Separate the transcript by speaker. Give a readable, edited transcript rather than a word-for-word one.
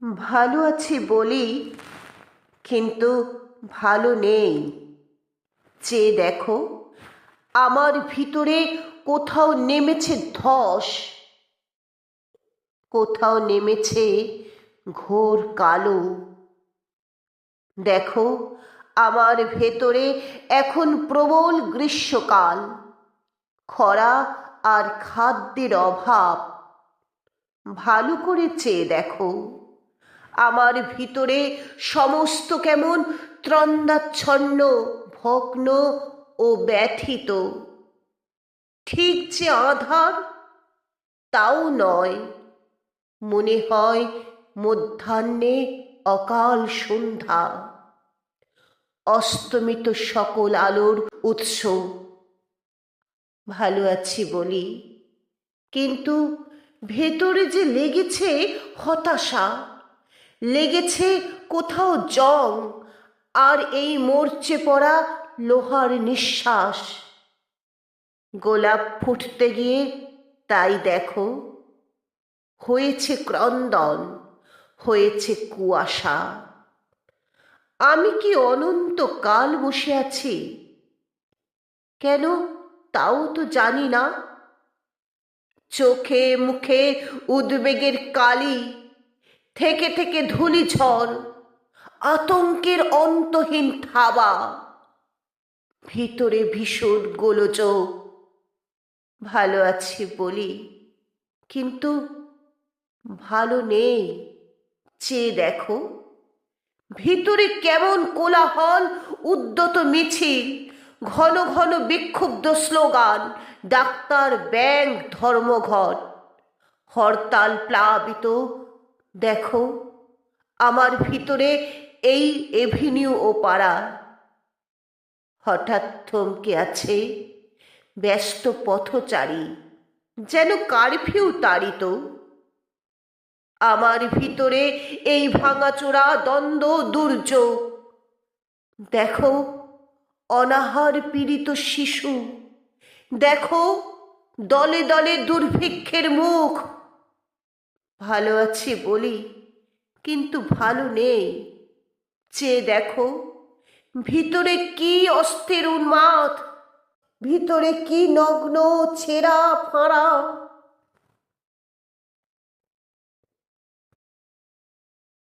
Speaker 1: ভালো আছি বলি, কিন্তু ভালো নেই। চেয়ে দেখো, আমার ভিতরে কোথাও নেমেছে ধস, কোথাও নেমেছে ঘোর কালো। দেখো, আমার ভেতরে এখন প্রবল গ্রীষ্মকাল, খরা আর খাদ্যের অভাব। ভালো করে চেয়ে দেখো, আমার ভিতরে সমস্ত কেমন ত্রন্দাচ্ছন্ন, ভগ্ন ও ব্যথিত। ঠিক যে আধার তাও নয়, মনে হয় মধ্যাহ্নে অকাল সন্ধ্যা, অস্তমিত সকল আলোর উৎস। ভালো আছি বলি, কিন্তু ভেতরে যে লেগেছে হতাশা, লেগেছে কোথাও জং, আর এই মরচে পড়া লোহার নিঃশ্বাস। গোলাপ ফুটতে গিয়ে তাই দেখো, হয়েছে ক্রন্দন, হয়েছে কুয়াশা। আমি কি অনন্তকাল বসে আছি? কেন তাও তো জানি না। চোখে মুখে উদ্বেগের কালি, থেকে থেকে ধূলিঝড়, আতঙ্কের অন্তহীন থাবা, ভিতরে ভীষণ গোলযোগ। ভালো আছি বলি, কিন্তু ভালো নেই। চেয়ে দেখো, ভিতরে কেমন কোলাহল, উদ্যত মিছিল, ঘন ঘন বিক্ষুব্ধ স্লোগান, ডাক্তার, ব্যাংক, ধর্মঘট, হরতাল প্লাবিত। দেখো, আমার ভিতরে এই এভিনিউ ও পাড়া হঠাৎ থমকে আছে, ব্যস্ত পথচারী, যেন কারফিউ তাড়িত। আমার ভিতরে এই ভাঙাচোরা দ্বন্দ্ব, দুর্যোগ। দেখো, অনাহার পীড়িত শিশু, দেখো দলে দলে দুর্ভিক্ষের মুখ। ভালো আছি বলি, কিন্তু ভালো নেই। চেয়ে দেখো, ভিতরে কি অস্থির উন্মাদ, ভিতরে কি নগ্ন ছেঁড়া ফাঁড়া